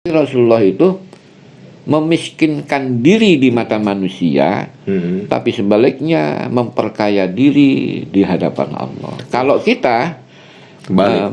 Rasulullah itu memiskinkan diri di mata manusia, tapi sebaliknya memperkaya diri di hadapan Allah. Kalau kita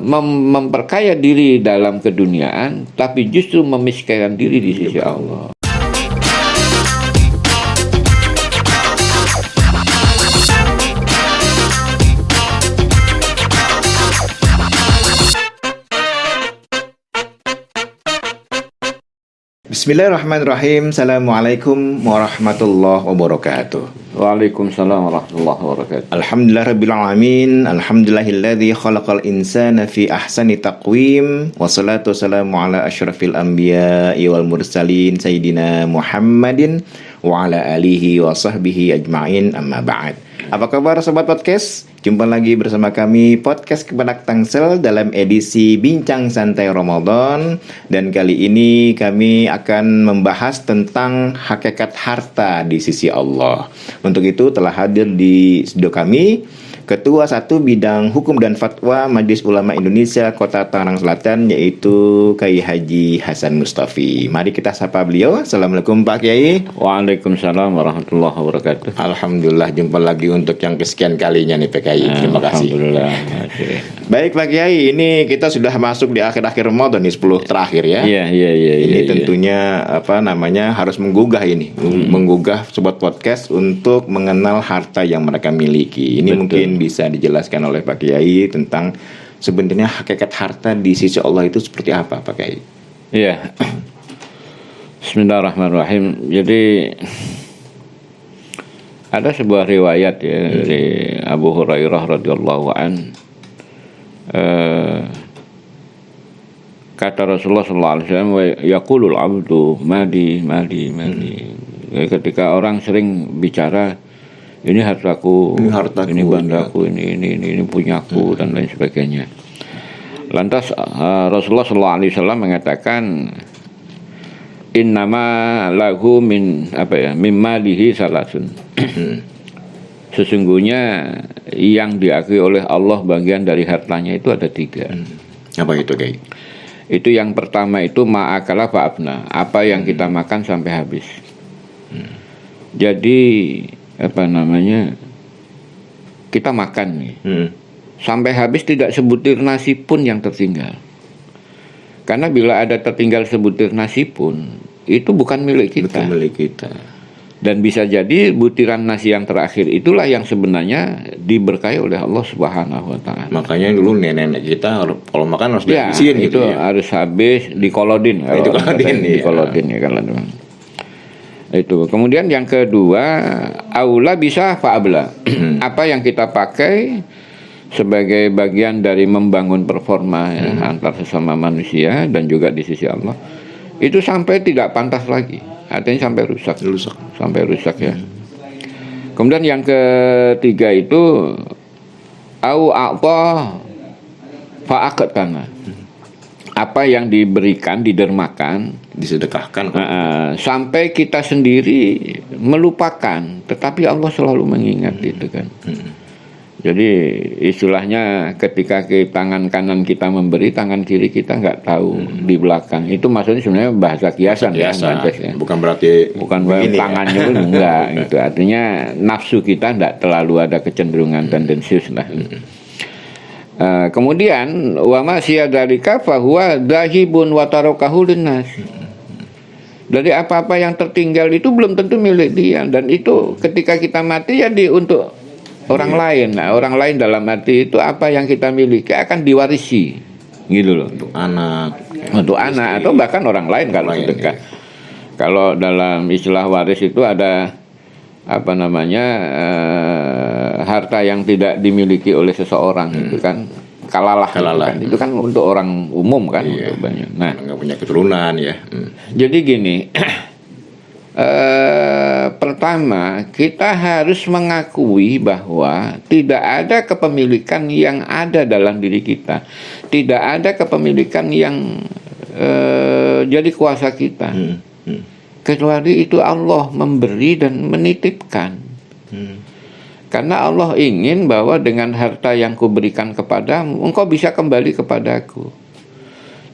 memperkaya diri dalam keduniaan, tapi justru memiskinkan diri di sisi Allah. Bismillahirrahmanirrahim. Assalamualaikum warahmatullahi wabarakatuh. Waalaikumsalam warahmatullahi wabarakatuh. Alhamdulillahirrabbilalamin. Alhamdulillahilladzi khalaqal insana fi ahsani taqwim. Wassalatu wassalamu ala asyrafil anbiya'i wal mursalin Sayyidina Muhammadin wa ala alihi wa sahbihi ajma'in, amma ba'd. Apa kabar sobat podcast? Jumpa lagi bersama kami podcast Kebenak Tangsel dalam edisi Bincang Santai Ramadan. Dan kali ini kami akan membahas tentang hakikat harta di sisi Allah. Untuk itu telah hadir di studio kami Ketua 1 Bidang Hukum dan Fatwa Majelis Ulama Indonesia Kota Tangerang Selatan, yaitu Kiai Haji Hasan Mustafi. Mari kita sapa beliau. Assalamualaikum Pak Kiai. Waalaikumsalam warahmatullahi wabarakatuh. Alhamdulillah, jumpa lagi untuk yang kesekian kalinya nih Pak Kiai. Terima kasih. Alhamdulillah. Baik Pak Kiai, ini kita sudah masuk di akhir-akhir Ramadan nih, 10 terakhir ya. Iya. Ini tentunya harus menggugah ini, menggugah sobat podcast untuk mengenal harta yang mereka miliki. Ini betul. Mungkin bisa dijelaskan oleh Pak Kiai tentang sebenarnya hakikat harta di sisi Allah itu seperti apa Pak Kiai? Iya. Bismillahirrahmanirrahim. Jadi ada sebuah riwayat ya dari Abu Hurairah radhiyallahu an. Kata Rasulullah sallallahu alaihi wasallam, yaqulul abdu madi. Ketika orang sering bicara, ini hartaku, ini bandaku, ini punyaku dan lain sebagainya. Lantas Rasulullah sallallahu alaihi wasallam mengatakan, innama lahu min malihi salasun. Sesungguhnya yang diakui oleh Allah bagian dari hartanya itu ada 3. Apa itu, Kiai? Itu yang pertama itu ma'akala fa'abna, apa yang kita makan sampai habis. Jadi kita makan nih, sampai habis tidak sebutir nasi pun yang tertinggal. Karena bila ada tertinggal sebutir nasi pun, itu bukan milik kita. Bukan milik kita. Dan bisa jadi butiran nasi yang terakhir itulah yang sebenarnya diberkahi oleh Allah Subhanahu wa taala. Makanya dulu nenek kita kalau makan harus dihabisin gitu ya. Harus habis dikolodin. Dikolodin ya kalau itu. Kemudian yang kedua, aula bisa fa'abla. Apa yang kita pakai sebagai bagian dari membangun performa antar sesama manusia dan juga di sisi Allah, itu sampai tidak pantas lagi. Artinya sampai rusak ya. Kemudian yang ketiga itu au a'ta fa'aqtana. Apa yang diberikan, didermakan, disedekahkan sampai kita sendiri melupakan, tetapi Allah selalu mengingat itu kan. Jadi istilahnya ketika tangan kanan kita memberi, tangan kiri kita nggak tahu di belakang. Itu maksudnya sebenarnya bahasa kiasan ya. Bukan berarti tangannya pun enggak gitu. Artinya nafsu kita nggak terlalu ada kecenderungan tendensius lah. Kemudian wa ma siyadalika fa huwa dahibun wa tarakahu linnas. Dari apa-apa yang tertinggal itu belum tentu milik dia, dan itu ketika kita mati ya untuk orang lain. Nah, orang lain dalam arti itu apa yang kita miliki akan diwarisi, gitu loh. Untuk anak atau bahkan orang lain kalau sedekah. Kalau dalam istilah waris itu ada harta yang tidak dimiliki oleh seseorang itu kan kalalah. Kan? Itu kan untuk orang umum kan, untuk banyak. Nah, nggak punya keturunan ya. Jadi gini. Pertama, kita harus mengakui bahwa tidak ada kepemilikan yang ada dalam diri kita. Tidak ada kepemilikan yang jadi kuasa kita. Kecuali itu Allah memberi dan menitipkan. Karena Allah ingin bahwa dengan harta yang kuberikan kepadamu, engkau bisa kembali kepadaku.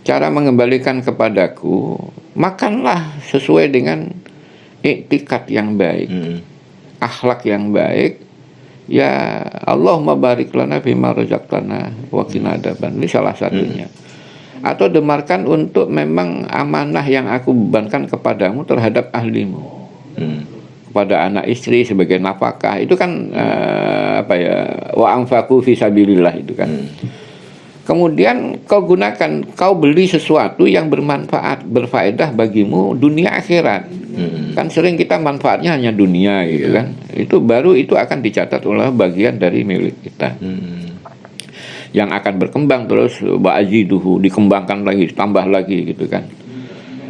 cara mengembalikan kepadaku, makanlah sesuai dengan iktikad yang baik, akhlak yang baik. Ya Allahumma barik lana fima razaqtana wa qina adzaban. Ini salah satunya. Atau demarkan untuk memang amanah yang aku bebankan kepadamu terhadap ahlimu, kepada anak istri sebagai nafkah. Itu kan wa anfaqu fi sabilillah itu kan. Kemudian kau gunakan, kau beli sesuatu yang bermanfaat, berfaedah bagimu dunia akhirat. Kan sering kita manfaatnya hanya dunia gitu kan. Itu akan dicatat oleh bagian dari milik kita. Yang akan berkembang terus, ba'aziduhu, dikembangkan lagi, tambah lagi gitu kan.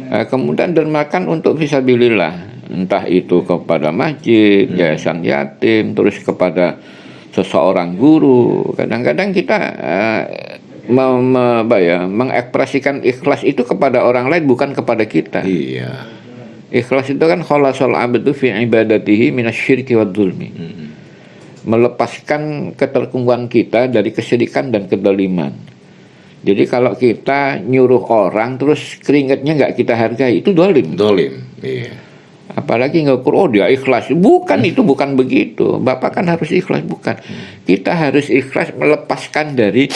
Kemudian dermakan untuk fisabilillah, entah itu kepada masjid, yayasan yatim, terus kepada seseorang guru. Kadang-kadang kita mengekspresikan ikhlas itu kepada orang lain, bukan kepada kita. Iya. Ikhlas itu kan khalasal abdu fi ibadatihi minasyirki wadzulmi. Melepaskan keterkungkuan kita dari kesyirikan dan kedoliman. Jadi kalau kita nyuruh orang terus keringatnya nggak kita hargai, itu dolim. Iya. Apalagi ngukur, dia ikhlas. Bukan, itu bukan begitu. Bapak kan harus ikhlas, bukan. Kita harus ikhlas melepaskan dari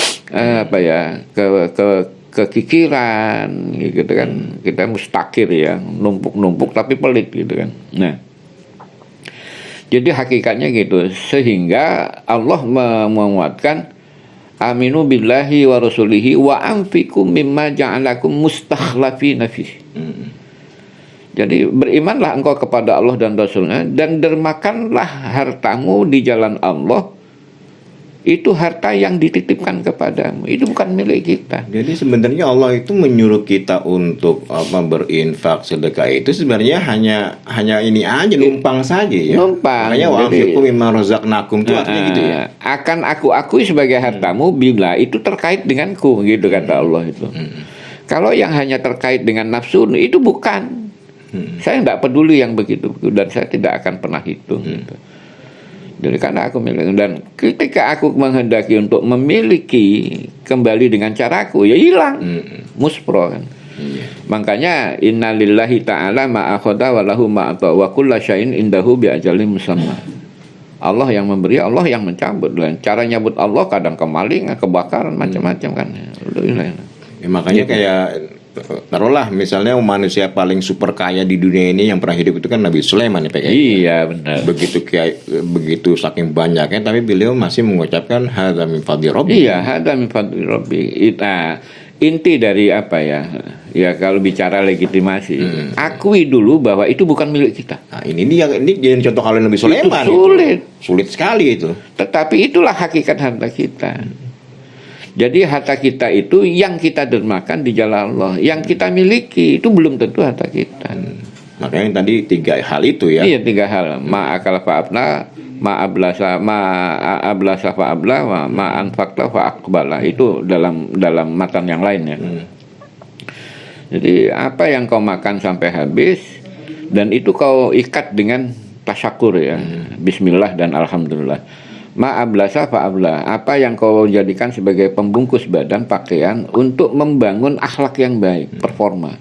kekikiran gitu kan. Kita mustakir ya, numpuk-numpuk tapi pelit gitu kan. Nah, jadi hakikatnya gitu. Sehingga Allah menguatkan aminu billahi wa rasulihi wa anfiqu mimma ja'alakum mustakhlafina fihi. Jadi berimanlah engkau kepada Allah dan Rasulnya, dan dermakanlah hartamu di jalan Allah. Itu harta yang dititipkan kepadamu, itu bukan milik kita. Jadi sebenarnya Allah itu menyuruh kita untuk berinfak, sedekah itu sebenarnya hanya ini aja, numpang saja ya. Numpang. Makanya wa anfiqu mimma razaqnakum itu artinya gitu ya. Akan aku akui sebagai hartamu bila itu terkait denganku, gitu kata Allah itu. Kalau yang hanya terkait dengan nafsu itu bukan. Saya tidak peduli yang begitu, dan saya tidak akan pernah hitung gitu. Jadi karena aku milik, dan ketika aku menghendaki untuk memiliki kembali dengan caraku, ya hilang, muspro kan. Makanya innalillahi ta'ala ma'akhadha wa lahu ma'ata wa kulla syai'in indahu bi ajalin musamma. Allah yang memberi, Allah yang mencabut. Dan cara nyabut Allah kadang kemalingan, kebakaran, macam-macam kan. Ya, makanya kayak taruhlah misalnya manusia paling super kaya di dunia ini yang pernah hidup itu kan Nabi Sulaiman ya, PKI. Iya benar. Begitu saking banyaknya, tapi beliau masih mengucapkan hadza min fadli rabbi. Iya, hadza min fadli rabbi. Inti dari apa ya? Ya kalau bicara legitimasi, akui dulu bahwa itu bukan milik kita. Nah, ini jadi contoh kalau Nabi Sulaiman. Itu sulit. Sulit sekali itu. Tetapi itulah hakikat harta kita. Jadi harta kita itu yang kita dermakan di jalan Allah, yang kita miliki itu belum tentu harta kita. Makanya tadi 3 hal itu ya. Iya, 3 hal. Ma'akala fa'abla, ma'ablasa fa'abla, ma'anfakta fa'akbala. Itu dalam matan yang lain ya. Jadi apa yang kau makan sampai habis, dan itu kau ikat dengan tasyakur ya. Bismillah dan alhamdulillah. Ma'ablasa fa'abla, apa yang kau jadikan sebagai pembungkus badan pakaian untuk membangun akhlak yang baik, performa.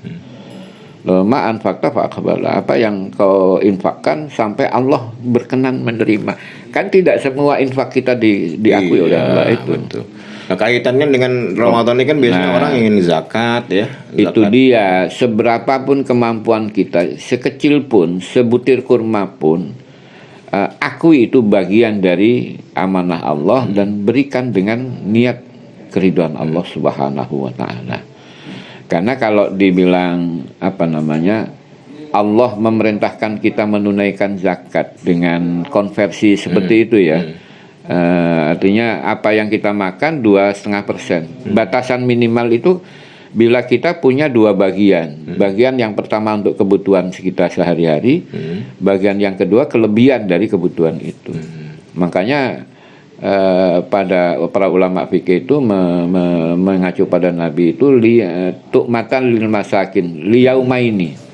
Ma'anfakta fa'akbala, apa yang kau infakkan sampai Allah berkenan menerima. Kan tidak semua infak kita diakui oleh Allah itu. Betul. Nah, kaitannya dengan Ramadan ini kan biasanya orang ingin zakat ya. Itu dia, seberapapun kemampuan kita, sekecil pun, sebutir kurma pun, akui itu bagian dari amanah Allah dan berikan dengan niat keridhaan Allah Subhanahu wa taala. Karena kalau dibilang Allah memerintahkan kita menunaikan zakat dengan konversi seperti itu ya. Artinya apa yang kita makan 2,5%. Batasan minimal itu bila kita punya 2 bagian. Bagian yang pertama untuk kebutuhan kita sehari-hari, bagian yang kedua kelebihan dari kebutuhan itu. Makanya pada para ulama fikih itu mengacu pada Nabi itu tu'matan lil masakin liyaumaini.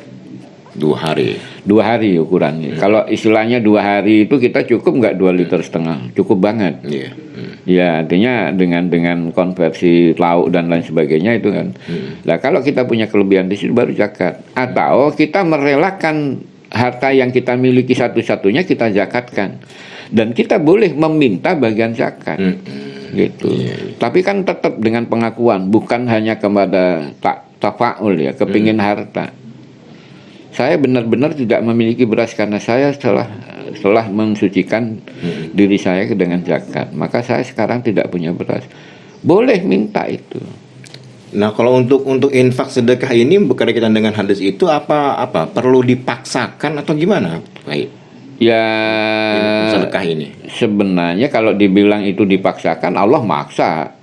2 hari. 2 hari ukurannya. Kalau istilahnya 2 hari itu kita cukup nggak 2,5 liter? Cukup banget. Ya, artinya dengan konversi lauk dan lain sebagainya itu kan. Nah, kalau kita punya kelebihan di situ baru zakat. Atau kita merelakan harta yang kita miliki satu-satunya kita zakatkan. Dan kita boleh meminta bagian zakat. Gitu. Tapi kan tetap dengan pengakuan, bukan hanya kepada tafaul ya, kepingin harta. Saya benar-benar tidak memiliki beras karena saya setelah mensucikan diri saya dengan zakat, maka saya sekarang tidak punya beras. Boleh minta itu. Nah, kalau untuk infak sedekah ini berkaitan dengan hadis itu apa perlu dipaksakan atau gimana? Baik. Ya, sedekah ini. Sebenarnya kalau dibilang itu dipaksakan, Allah maksa.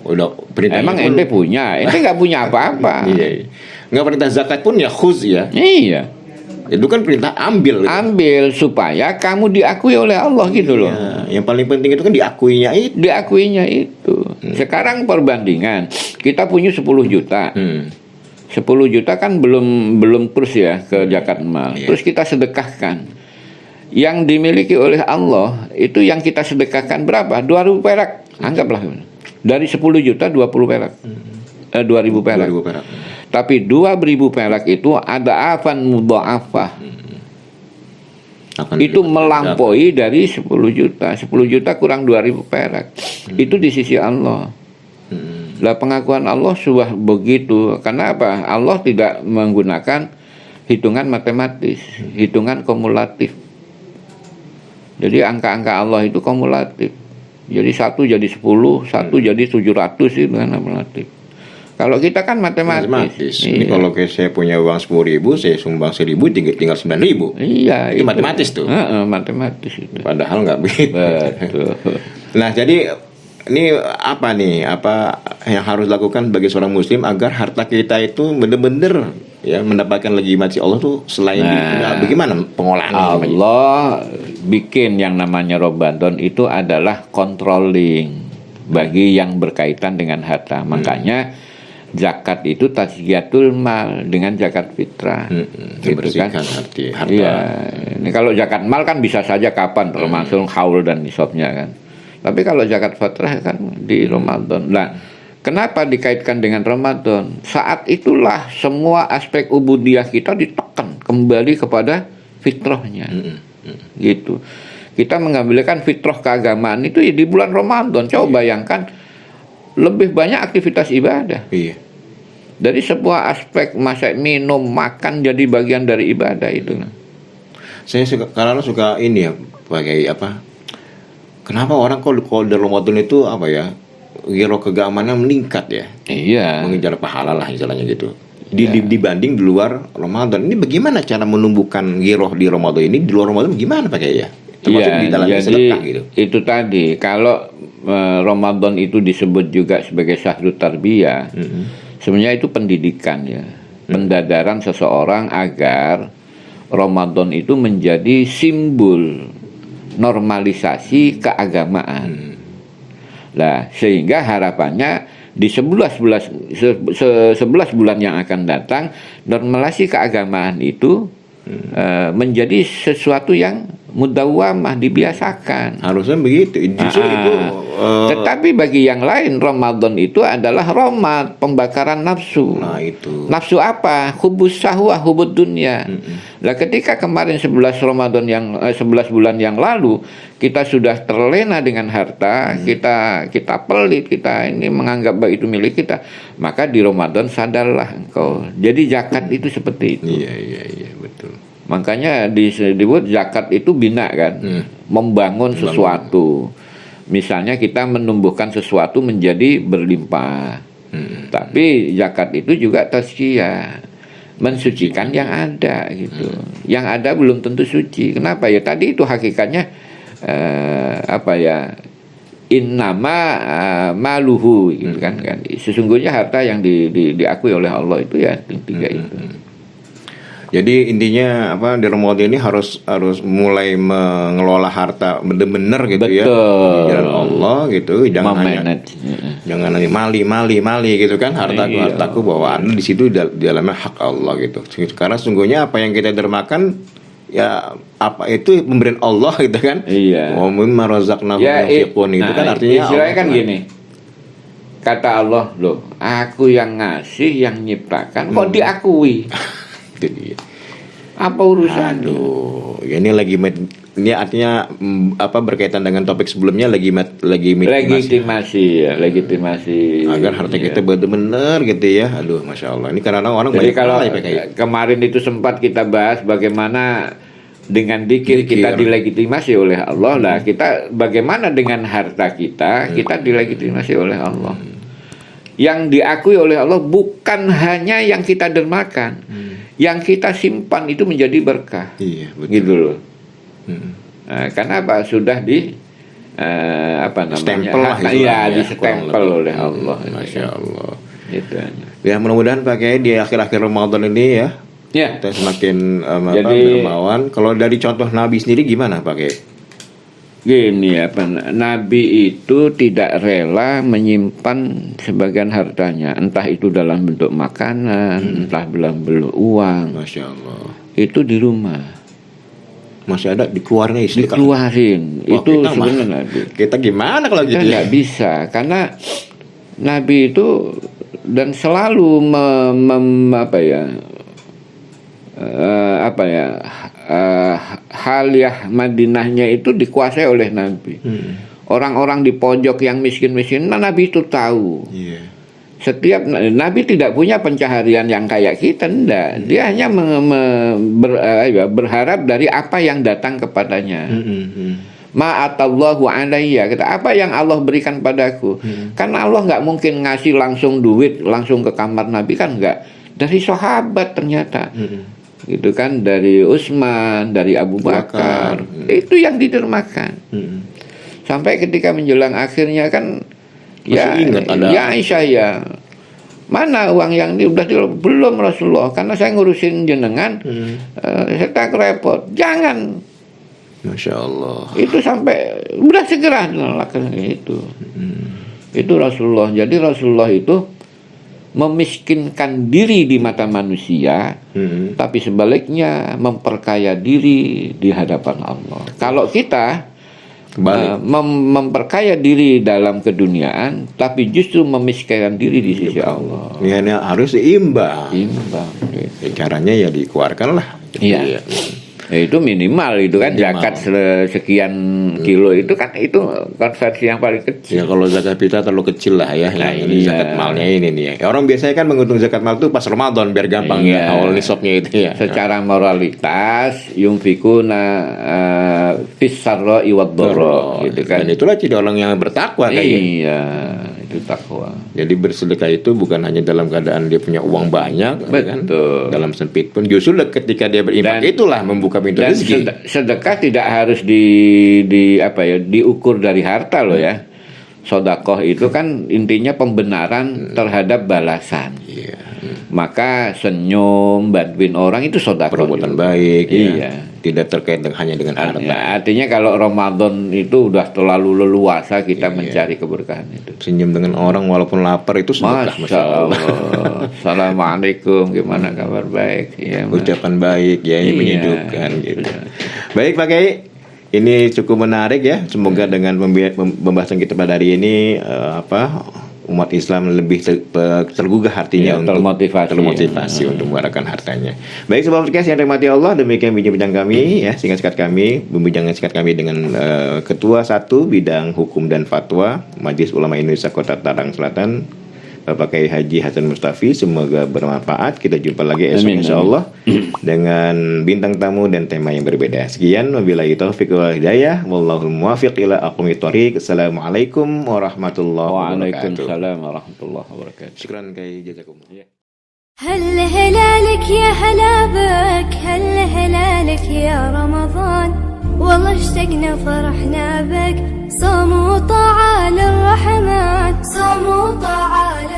Udah Emang pun, ente punya? Ente nggak punya apa-apa. Iya. Nggak perintah zakat pun ya khuz ya. Iya. Itu kan perintah ambil. Ambil supaya kamu diakui oleh Allah gitu loh. Ya, yang paling penting itu kan diakuinya itu. Diakuinya itu. Sekarang perbandingan, kita punya 10 juta. 10 juta kan belum terus ya ke zakat mal. Terus kita sedekahkan. Yang dimiliki oleh Allah itu yang kita sedekahkan berapa? 2.000 perak. Anggaplah. Dari 10 juta 20 perak. 2.000 perak. 2.000 perak. Tapi 2.000 perak itu ada afan mudha'afah. Itu melampaui dari 10 juta. 10 juta kurang 2.000 perak. Itu di sisi Allah. Lah pengakuan Allah sudah begitu. Karena apa? Allah tidak menggunakan hitungan matematis, hitungan kumulatif. Jadi angka-angka Allah itu kumulatif. Jadi 1 jadi 10, 1 jadi 700 itu kan kumulatif. Kalau kita kan matematis. Ini kalau saya punya uang 10.000, saya sumbang 1.000, tinggal 9.000. Iya, itu matematis tuh. Matematis itu. Padahal nggak begitu. Betul. Nah, jadi ini apa yang harus dilakukan bagi seorang muslim agar harta kita itu benar-benar ya mendapatkan legitimasi Allah tuh selain bagaimana pengolahan Allah bikin yang namanya Ramadan itu adalah controlling bagi yang berkaitan dengan harta. Makanya zakat itu tazkiyatul mal dengan zakat fitrah. Gitu kan? Harta. Iya. Ini kalau zakat mal kan bisa saja kapan termasuk haul dan nisabnya kan. Tapi kalau zakat fitrah kan di Ramadan. Nah, kenapa dikaitkan dengan Ramadan? Saat itulah semua aspek ubudiyah kita ditekan kembali kepada fitrahnya. Gitu. Kita mengambilkan fitrah keagamaan itu ya di bulan Ramadan. Coba bayangkan lebih banyak aktivitas ibadah. Iya. Dari sebuah aspek masak, minum, makan jadi bagian dari ibadah itu. Saya suka ini ya pakai kenapa orang kalau di Ramadan itu giro keagamaan meningkat ya? Iya. Mengejar pahala lah istilahnya gitu. Dibanding di luar Ramadan. Ini bagaimana cara menumbuhkan giro di Ramadan ini? Di luar Ramadan gimana pakai ya? Termasuk di dalam sedekah gitu. Itu tadi kalau Ramadan itu disebut juga sebagai syahrut tarbiyah. Sebenarnya itu pendidikan ya. Pendadaran seseorang agar Ramadan itu menjadi simbol normalisasi keagamaan. Nah, sehingga harapannya di 11 bulan yang akan datang normalisasi keagamaan itu menjadi sesuatu yang mudawamah, dibiasakan. Harusnya begitu. Justru itu. Tetapi bagi yang lain Ramadan itu adalah romat, pembakaran nafsu. Nah itu. Nafsu apa? Hubus syahwah, hubud dunia. Nah, ketika kemarin 11 bulan yang lalu kita sudah terlena dengan harta, kita pelit, kita ini menganggap bahwa itu milik kita, maka di Ramadan sadarlah engkau. Jadi zakat itu seperti itu. Iya, betul. Makanya disebut zakat itu bina kan, membangun sesuatu. Misalnya kita menumbuhkan sesuatu menjadi berlimpah. Tapi zakat itu juga tazkiyah, mensucikan yang ada gitu. Yang ada belum tentu suci. Kenapa ya? Tadi itu hakikatnya innama maluhu gitu kan. Sesungguhnya harta yang diakui oleh Allah itu ya tiga itu. Jadi intinya di Ramadan ini harus mulai mengelola harta benar-benar gitu. Betul. Ya di jalan Allah gitu. Jangan hanya mali gitu kan, hartaku bahwa ada di situ di dalamnya hak Allah gitu. Karena sungguhnya apa yang kita dermakan ya apa itu pemberian Allah gitu kan. Iya. Wa mimma razaqnahum yunfiqun itu kan artinya istilahnya kan Allah. gini. Kata Allah, loh, aku yang ngasih, yang nyiptakan, kok diakui? Itu dia. Apa urusan? Aduh, ya ini ini artinya apa berkaitan dengan topik sebelumnya Legitimasi agar harta kita benar-benar gitu ya. Aduh, masya Allah. Ini karena orang Jadi banyak kalau ya, kemarin itu sempat kita bahas bagaimana dengan dikir kita dilegitimasi oleh Allah lah, kita bagaimana dengan harta kita dilegitimasi oleh Allah. Yang diakui oleh Allah bukan hanya yang kita dermakan, yang kita simpan itu menjadi berkah. Iya, betul. Gitu loh. Nah, karena apa? Sudah di stempel lah di stempel oleh Allah. Masya Allah. Gitu. Ya mudah-mudahan pakai di akhir-akhir Ramadan ini ya. Ya. Kita semakin dermawan. Kalau dari contoh Nabi sendiri gimana pakai? Gini Nabi itu tidak rela menyimpan sebagian hartanya, entah itu dalam bentuk makanan, entah dalam bentuk uang. Masya Allah. Itu di rumah. Masih ada dikeluarin istri. Dikeluarin. Wah, itu sebenarnya Nabi. Kita gimana kalau gitu? Nggak bisa, karena Nabi itu dan selalu Haliyah Madinahnya itu dikuasai oleh Nabi. Orang-orang di pojok yang miskin-miskin, Nabi itu tahu. Setiap Nabi tidak punya pencaharian yang kayak kita, enggak. Dia hanya berharap dari apa yang datang kepadanya. Ma'atallahu alayya, kata apa yang Allah berikan padaku. Karena Allah nggak mungkin ngasih langsung duit langsung ke kamar Nabi, kan enggak. Dari sahabat ternyata. Gitu kan, dari Utsman, dari Abu Bakar. Itu yang didermakan. Sampai ketika menjelang akhirnya kan ya Aisyah ya, mana uang yang ini udah belum Rasulullah, karena saya ngurusin jenengan, saya tak repot, jangan. Masya Allah. Itu sampai udah segera lakukan itu. Itu Rasulullah. Jadi Rasulullah itu memiskinkan diri di mata manusia, tapi sebaliknya memperkaya diri di hadapan Allah. Kalau kita memperkaya diri dalam keduniaan, tapi justru memiskinkan diri di sisi Allah. Ya, ini harus seimbang. Gitu. Caranya ya dikeluarkan lah. Iya. Ya, itu minimal itu kan zakat sekian kilo itu kan itu konversi yang paling kecil. Ya kalau zakat fitrah terlalu kecil lah ya. Nah, ini zakat malnya ini nih ya. Orang biasanya kan menghitung zakat mal itu pas Ramadan biar gampang ya awal nisabnya itu ya. Secara moralitas yunfikuna fis sarra'i wad dharra gitu kan. Dan itulah ciri orang yang bertakwa kayaknya. Iya, itu takwa. Jadi bersedekah itu bukan hanya dalam keadaan dia punya uang banyak, kan? Dalam sempit pun justru ketika dia berinfak itulah membuka pintu rezeki. Sedekah tidak harus diukur dari harta loh ya. Sedekah itu kan intinya pembenaran terhadap balasan. Maka senyum, bantuin orang itu sedekah. Perbuatan baik. Iya. Ya. Tidak terkait hanya dengan harta. Artinya kalau Ramadan itu udah terlalu leluasa kita mencari keberkahan itu. Senyum dengan orang walaupun lapar itu sedekah. Masya Allah. Assalamualaikum, gimana kabar baik? Ya, ucapan baik ya, ini menyejukkan gitu. Baik Pak Kiai, ini cukup menarik ya. Semoga dengan pembahasan kita pada hari ini umat Islam lebih tergugah hatinya untuk termotivasi untuk mengeluarkan hartanya. Baik sobat podcast yang dirahmati Allah, demikian bincang kami ya, singkat kami pembincangan singkat kami dengan Ketua 1 Bidang Hukum dan Fatwa Majelis Ulama Indonesia Kota Tangerang Selatan, Bapak Kiai Haji Hasan Mustafi. Semoga bermanfaat. Kita jumpa lagi esok insyaallah dengan bintang tamu dan tema yang berbeda. Sekian, wabillahi taufiq wal hidayah, wallahul muwaffiq ila aqwamit thoriq. Assalamualaikum warahmatullahi wabarakatuh. Waalaikumsalam warahmatullahi wabarakatuh. Syukran Kiai, jazakumullah. هل هلالك يا هلا بك، هل هلالك يا رمضان، والله اشتقنا فرحنا بك، صوم وطاعة للرحمن، صوم وطاعة